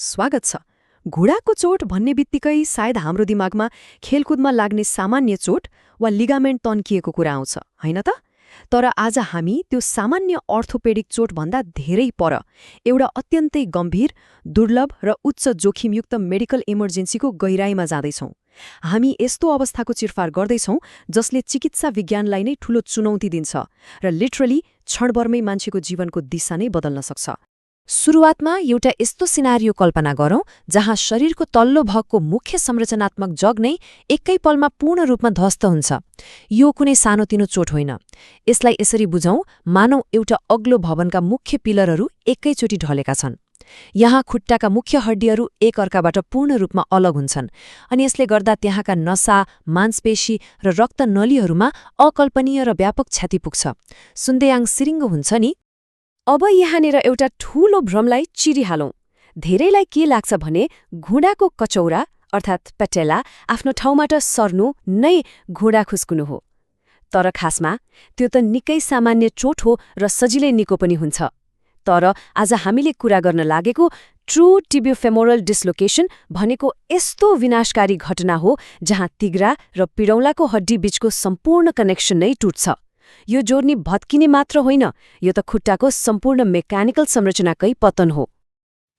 स्वागत छ। घुँडाको चोट भन्ने बित्तिकै सायद हाम्रो दिमागमा खेलकुदमा लाग्ने सामान्य चोट वा लिगामेन्ट तन्किएको कुरा आउँछ, होइन त? तर आज हामी त्यो सामान्य अर्थोपेडिक चोटभन्दा धेरै पर एउटा अत्यन्तै गम्भीर, दुर्लभ र उच्च जोखिमयुक्त मेडिकल इमर्जेन्सीको गहिराईमा जाँदैछौँ। हामी यस्तो अवस्थाको चिरफार गर्दैछौँ जसले चिकित्सा विज्ञानलाई नै ठूलो चुनौती दिन्छ र लिटरली क्षणभरमै मान्छेको जीवनको दिशा नै बदल्न सक्छ। सुरुवातमा एउटा यस्तो सिनारियो कल्पना गरौँ जहाँ शरीरको तल्लो भागको मुख्य संरचनात्मक जग नै एकै पलमा पूर्ण रूपमा ध्वस्त हुन्छ। यो कुनै सानोतिनो चोट होइन। यसलाई यसरी बुझौँ, मानौ एउटा अग्लो भवनका मुख्य पिलरहरू एकैचोटि ढलेका छन्। यहाँ खुट्टाका मुख्य हड्डीहरू एक अर्काबाट पूर्ण रूपमा अलग हुन्छन् अनि यसले गर्दा त्यहाँका नसा, मांसपेशी र रक्त नलीहरूमा अकल्पनीय र व्यापक क्षति पुग्छ। सुन्देयाङ सिरिङ्गो हुन्छ नि। अब यहाँनिर एउटा ठूलो भ्रमलाई चिरिहालौँ। धेरैलाई के लाग्छ भने घुँडाको कचौरा अर्थात् पेटेला आफ्नो ठाउँबाट सर्नु नै घुँडा खुस्कुनु हो। तर खासमा त्यो त निकै सामान्य चोट हो र सजिलै निको पनि हुन्छ। तर आज हामीले कुरा गर्न लागेको ट्रू टिबियोफेमोरल डिस्लोकेसन भनेको यस्तो विनाशकारी घटना हो जहाँ तिघ्रा र पिडौलाको हड्डी बीचको सम्पूर्ण कनेक्सन नै टुट्छ। यो जोड्नी भत्किने मात्र होइन, यो त खुट्टाको सम्पूर्ण मेकानिकल संरचनाकै पतन हो।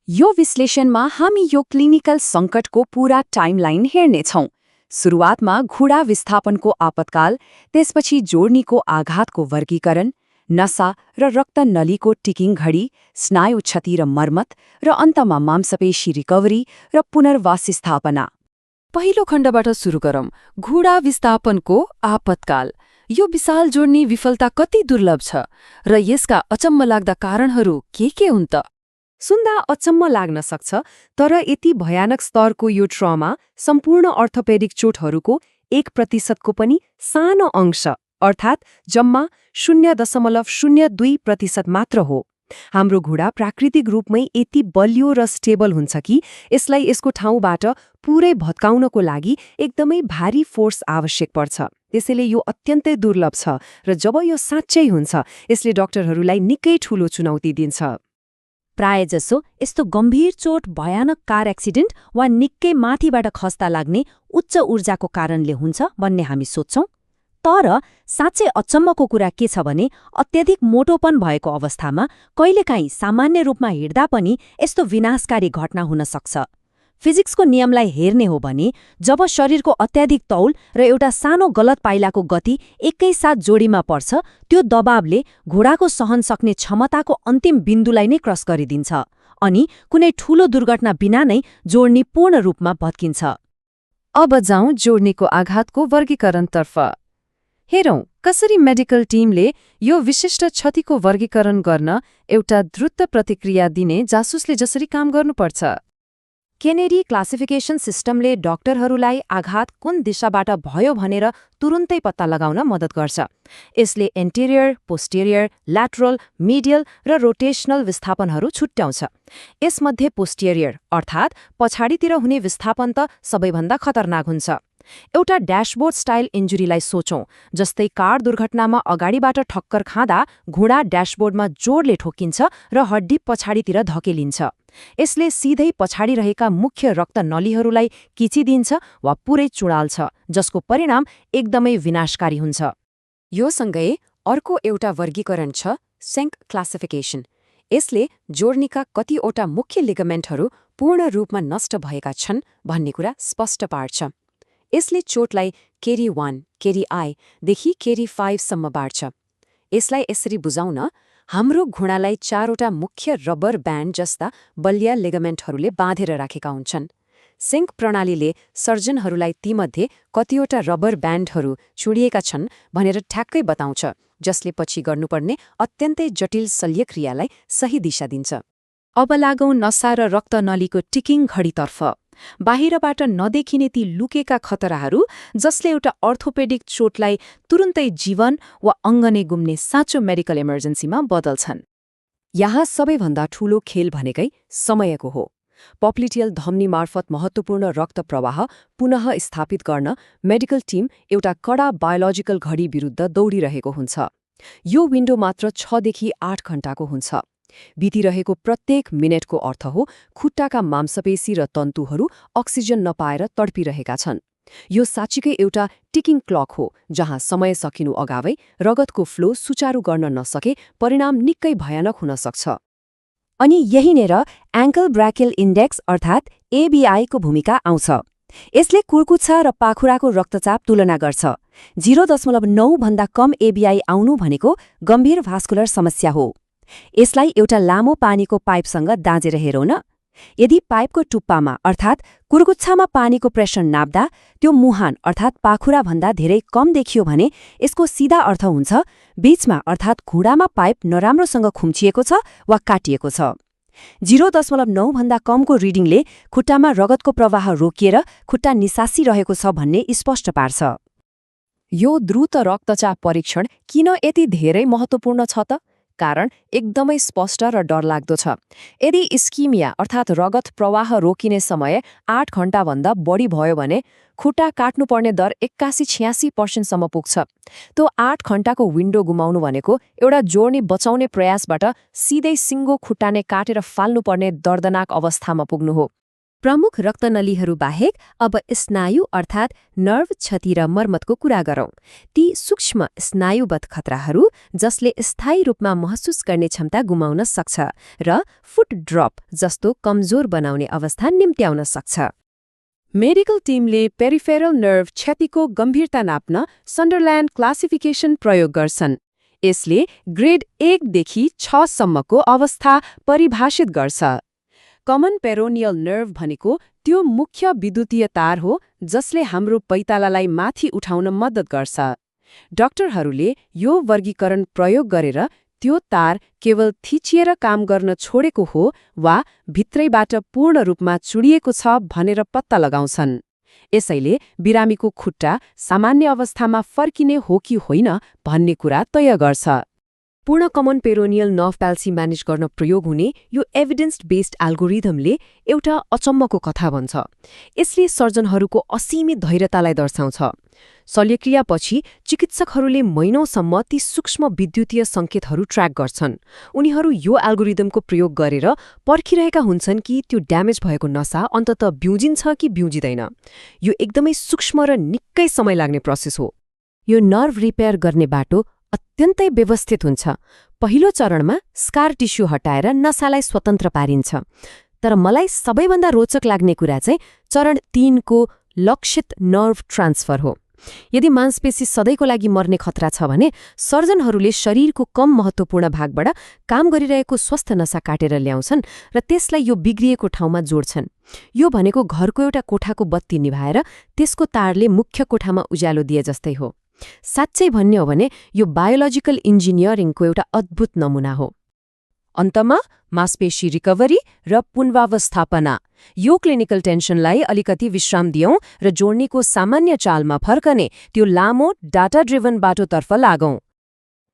यो विश्लेषणमा हामी यो क्लिनिकल सङ्कटको पूरा टाइमलाइन हेर्नेछौँ। सुरुवातमा घुँडा विस्थापनको आपतकाल, त्यसपछि जोड्नीको आघातको वर्गीकरण, नसा र रक्त नलीको टिकिङ घडी, स्नायु क्षति र मर्मत, र अन्तमा मांसपेशी रिकभरी र पुनर्वासी स्थापना। पहिलो खण्डबाट सुरु गरौँ। घुँडा विस्थापनको आपतकाल। यो विशाल जोड्नी विफलता कति दुर्लभ छ र यसका अचम्म लाग्दा कारणहरू के हुन् त? सुन्दा अचम्म लाग्न सक्छ, तर यति भयानक स्तरको यो ट्रमा सम्पूर्ण अर्थोपेडिक चोटहरूको 1% को पनि सानो अंश अर्थात् जम्मा 0.02% मात्र हो। हाम्रो घुँडा प्राकृतिक रूपमै यति बलियो र स्टेबल हुन्छ कि यसलाई यसको ठाउँबाट पूरै भत्काउनको लागि एकदमै भारी फोर्स आवश्यक पर्छ। त्यसैले यो अत्यन्तै दुर्लभ छ र जब यो साँच्चै हुन्छ यसले डाक्टरहरूलाई निकै ठूलो चुनौती दिन्छ। प्रायजसो यस्तो गम्भीर चोट भयानक कार एक्सिडेन्ट वा निकै माथिबाट खस्दा लाग्ने उच्च ऊर्जाको कारणले हुन्छ भन्ने हामी सोच्छौं। तर साँच्चै अचम्मको कुरा के छ भने अत्यधिक मोटोपन भएको अवस्थामा कहिलेकाहीँ सामान्य रूपमा हिँड्दा पनि यस्तो विनाशकारी घटना हुन सक्छ। फिजिक्सको नियमलाई हेर्ने हो भने जब शरीरको अत्याधिक तौल र एउटा सानो गलत पाइलाको गति एकैसाथ जोडीमा पर्छ, त्यो दबावले घुँडाको सहन सक्ने क्षमताको अन्तिम बिन्दुलाई नै क्रस गरिदिन्छ अनि कुनै ठूलो दुर्घटना बिना नै जोड्नी पूर्ण रूपमा भत्किन्छ। अब जाउँ जोड्नीको आघातको वर्गीकरणतर्फ। हेरौँ कसरी मेडिकल टिमले यो विशिष्ट क्षतिको वर्गीकरण गर्न एउटा द्रुत प्रतिक्रिया दिने जासुसले जसरी काम गर्नुपर्छ। केनेडी क्लासिफिकेसन सिस्टमले डाक्टरहरूलाई आघात कुन दिशाबाट भयो भनेर तुरुन्तै पत्ता लगाउन मद्दत गर्छ। यसले एन्टेरियर, पोस्टेरियर, ल्याटरल, मिडियल र रोटेशनल विस्थापनहरू छुट्याउँछ। यसमध्ये पोस्टेरियर अर्थात् पछाडितिर हुने विस्थापन त सबैभन्दा खतरनाक हुन्छ। एउटा ड्याशबोर्ड स्टाइल इन्जुरीलाई सोचौं, जस्तै कार दुर्घटनामा अगाडिबाट ठक्कर खाँदा घुँडा ड्याशबोर्डमा जोडले ठोकिन्छ र हड्डी पछाडितिर धकेलिन्छ। यसले सिधै पछाडि रहेका मुख्य रक्त नलीहरूलाई किचिदिन्छ वा पुरै चुडाल्छ, जसको परिणाम एकदमै विनाशकारी हुन्छ। यो सँगै अर्को एउटा वर्गीकरण छ सेङ्क क्लासिफिकेसन। यसले जोड्नीका कतिवटा मुख्य लिगामेन्टहरू पूर्ण रूपमा नष्ट भएका छन् भन्ने कुरा स्पष्ट पार्छ। यसले चोटलाई केरी 1, केरी I देखि केरी 5 सम्म बाँड्छ। यसलाई यसरी बुझाउन, हाम्रो घुँडालाई 4वटा मुख्य रबर ब्यान्ड जस्ता बलिया लिगामेन्टहरूले बाँधेर राखेका हुन्छन्। सिङ्क प्रणालीले सर्जनहरूलाई तीमध्ये कतिवटा रबर ब्यान्डहरू चुडिएका छन् भनेर ठ्याक्कै बताउँछ, जसले पछि गर्नुपर्ने अत्यन्तै जटिल शल्यक्रियालाई सही दिशा दिन्छ। अब लागौँ नसा र रक्त नलीको टिकिङ घडीतर्फ। बाहिरबाट नदेखिने ती लुकेका खतराहरू जसले एउटा अर्थोपेडिक चोटलाई तुरुन्तै जीवन वा अङ्ग नै गुम्ने साँचो मेडिकल इमर्जेन्सीमा बदल्छन्। यहाँ सबैभन्दा ठूलो खेल भनेकै समयको हो। पप्लिटियल धमनी मार्फत महत्त्वपूर्ण रक्त प्रवाह पुनः स्थापित गर्न मेडिकल टिम एउटा कडा बायोलोजिकल घडी विरुद्ध दौडिरहेको हुन्छ। यो विन्डो मात्र 6 देखि 8 घण्टाको हुन्छ। बितिरहेको प्रत्येक मिनेटको अर्थ हो खुट्टाका मांसपेशी र तन्तुहरू अक्सिजन नपाएर तडपिरहेका छन्। यो साँच्चीकै एउटा टिकिङ क्लक हो जहाँ समय सकिनु अगावै रगतको फ्लो सुचारू गर्न नसके परिणाम निकै भयानक हुन सक्छ। अनि यहीँनेर एङ्कल ब्राकियल इन्डेक्स अर्थात् एबिआईको भूमिका आउँछ। यसले कुर्कुच्चा र पाखुराको रक्तचाप तुलना गर्छ। 0.9 भन्दा कम एबिआई आउनु भनेको गम्भीर भास्कुलर समस्या हो। यसलाई एउटा लामो पानीको पाइपसँग दाँजेर हेरौँ न। यदि पाइपको टुप्पामा अर्थात् कुर्कुच्चामा पानीको प्रेसर नाप्दा त्यो मुहान अर्थात् पाखुराभन्दा धेरै कम देखियो भने यसको सिधा अर्थ हुन्छ बीचमा अर्थात् घुँडामा पाइप नराम्रोसँग खुम्चिएको छ वा काटिएको छ। 0.9 भन्दा कमको रिडिङले खुट्टामा रगतको प्रवाह रोकिएर खुट्टा निसासिरहेको छ भन्ने स्पष्ट पार्छ। यो द्रुत रक्तचाप परीक्षण किन यति धेरै महत्त्वपूर्ण छ त? कारण एकदमै स्पष्ट र डरलाग्दो छ। यदि इस्किमिया अर्थात् रगत प्रवाह रोकिने समय 8 घण्टाभन्दा बढी भयो भने खुट्टा काट्नुपर्ने दर 81-86% सम्म पुग्छ। त्यो 8 घण्टाको विन्डो गुमाउनु भनेको एउटा जोड्नी बचाउने प्रयासबाट सिधै सिङ्गो खुट्टा नै काटेर फाल्नुपर्ने दर्दनाक अवस्थामा पुग्नु हो। प्रमुख रक्तनलीहरू बाहेक अब स्नायु अर्थात् नर्भ क्षति र मर्मतको कुरा गरौँ। ती सूक्ष्म स्नायुबद्ध खतराहरू जसले स्थायी रूपमा महसुस गर्ने क्षमता गुमाउन सक्छ र फुट ड्रप जस्तो कमजोर बनाउने अवस्था निम्त्याउन सक्छ। मेडिकल टिमले पेरिफेरल नर्भ क्षतिको गम्भीरता नाप्न सन्डरल्यान्ड क्लासिफिकेसन प्रयोग गर्छन्। यसले ग्रेड 1 देखि 6 सम्मको अवस्था परिभाषित गर्छ। कमन पेरोनियल नर्भ भनेको त्यो मुख्य विद्युतीय तार हो जसले हाम्रो पैतालालाई माथि उठाउन मद्दत गर्छ। डाक्टरहरूले यो वर्गीकरण प्रयोग गरेर त्यो तार केवल थिचिएर काम गर्न छोडेको हो वा भित्रैबाट पूर्ण रूपमा चुडिएको छ भनेर पत्ता लगाउँछन्। यसैले बिरामीको खुट्टा सामान्य अवस्थामा फर्किने हो कि होइन भन्ने कुरा तय गर्छ। पूर्ण कमन पेरोनियल नर्भ प्याल्सी म्यानेज गर्न प्रयोग हुने यो एभिडेन्स बेस्ड एल्गोरिदमले एउटा अचम्मको कथा भन्छ। यसले सर्जनहरूको असीमित धैर्यतालाई दर्शाउँछ। शल्यक्रियापछि चिकित्सकहरूले महिनौसम्म ती सूक्ष्म विद्युतीय सङ्केतहरू ट्र्याक गर्छन्। उनीहरू यो एल्गोरिदमको प्रयोग गरेर पर्खिरहेका हुन्छन् कि त्यो ड्यामेज भएको नसा अन्ततः ब्युजिन्छ कि ब्युजिँदैन। यो एकदमै सूक्ष्म र निकै समय लाग्ने प्रोसेस हो। यो नर्भ रिपेयर गर्ने बाटो अत्यन्तै व्यवस्थित हुन्छ। पहिलो चरणमा स्कार टिस्यु हटाएर नसालाई स्वतन्त्र पारिन्छ। तर मलाई सबैभन्दा रोचक लाग्ने कुरा चाहिँ चरण 3 को लक्षित नर्भ ट्रान्सफर हो। यदि मांसपेशी सधैँको लागि मर्ने खतरा छ भने सर्जनहरूले शरीरको कम महत्त्वपूर्ण भागबाट काम गरिरहेको स्वस्थ नसा काटेर ल्याउँछन् र त्यसलाई यो बिग्रिएको ठाउँमा जोड्छन्। यो भनेको घरको एउटा कोठाको बत्ती निभाएर त्यसको तारले मुख्य कोठामा उज्यालो दिए जस्तै हो। साँच्चै भन्ने हो भने यो बायोलोजिकल इन्जिनियरिङको एउटा अद्भुत नमुना हो। अन्तमा मांसपेशी रिकभरी र पुनर्व्यवस्थापना। यो क्लिनिकल टेन्सनलाई अलिकति विश्राम दियौं र जोड्नीको सामान्य चालमा फर्कने त्यो लामो डाटा ड्रिभन बाटोतर्फ लागौं।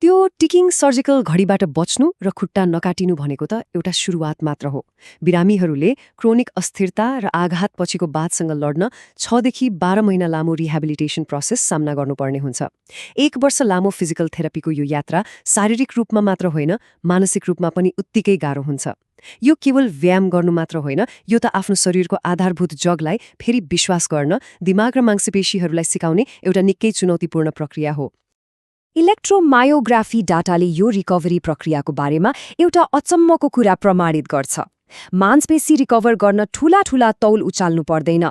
त्यो टिकिङ सर्जिकल घडीबाट बच्नु र खुट्टा नकाटिनु भनेको त एउटा सुरुवात मात्र हो। बिरामीहरूले क्रोनिक अस्थिरता र आघातपछिको बादसँग लड्न 6 देखि 12 महिना लामो रिहेबिलिटेसन प्रोसेस सामना गर्नुपर्ने हुन्छ। 1 वर्ष लामो फिजिकल थेरापीको यो यात्रा शारीरिक रूपमा मात्र होइन मानसिक रूपमा पनि उत्तिकै गाह्रो हुन्छ। यो केवल व्यायाम गर्नु मात्र होइन, यो त आफ्नो शरीरको आधारभूत जगलाई फेरि विश्वास गर्न दिमाग र मांसपेशीहरूलाई सिकाउने एउटा निकै चुनौतीपूर्ण प्रक्रिया हो। इलेक्ट्रोमायोग्राफी डाटाले यो रिकभरी प्रक्रियाको बारेमा एउटा अचम्मको कुरा प्रमाणित गर्छ। मांसपेशी रिकभर गर्न ठूला ठूला तौल उचाल्नु पर्दैन।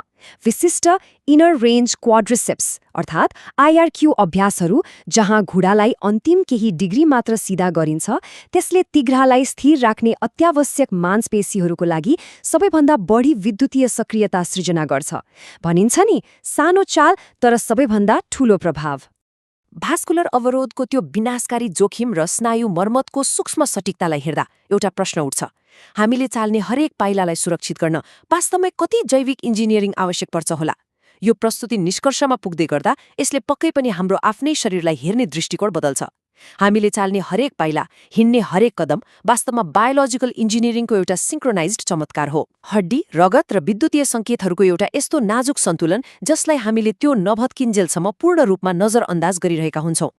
विशिष्ट इनर रेन्ज क्वाड्रिसेप्स अर्थात् आईआरक्यू अभ्यासहरू जहाँ घुँडालाई अन्तिम केही डिग्री मात्र सिधा गरिन्छ, त्यसले तिघ्रालाई स्थिर राख्ने अत्यावश्यक मांसपेशीहरूको लागि सबैभन्दा बढी विद्युतीय सक्रियता सृजना गर्छ। भनिन्छ नि, सानो चाल तर सबैभन्दा ठूलो प्रभाव। भास्कुलर अवरोधको त्यो विनाशकारी जोखिम र स्नायु मर्मतको सूक्ष्म सटिकतालाई हेर्दा एउटा प्रश्न उठ्छ। हामीले चाल्ने हरेक पाइलालाई सुरक्षित गर्न वास्तवमै कति जैविक इन्जिनियरिङ आवश्यक पर्छ होला? यो प्रस्तुति निष्कर्षमा पुग्दै गर्दा यसले पक्कै पनि हाम्रो आफ्नै शरीरलाई हेर्ने दृष्टिकोण बदल्छ। हामीले चाल्ने हरेक पाइला, हिँड्ने हरेक कदम वास्तवमा बायोलोजिकल इन्जिनियरिङको एउटा सिंक्रोनाइज्ड चमत्कार हो। हड्डी, रगत र विद्युतीय सङ्केतहरूको एउटा यस्तो नाजुक सन्तुलन जसलाई हामीले त्यो नभत्किन्जेलसम्म पूर्ण रूपमा नजरअन्दाज गरिरहेका हुन्छौँ।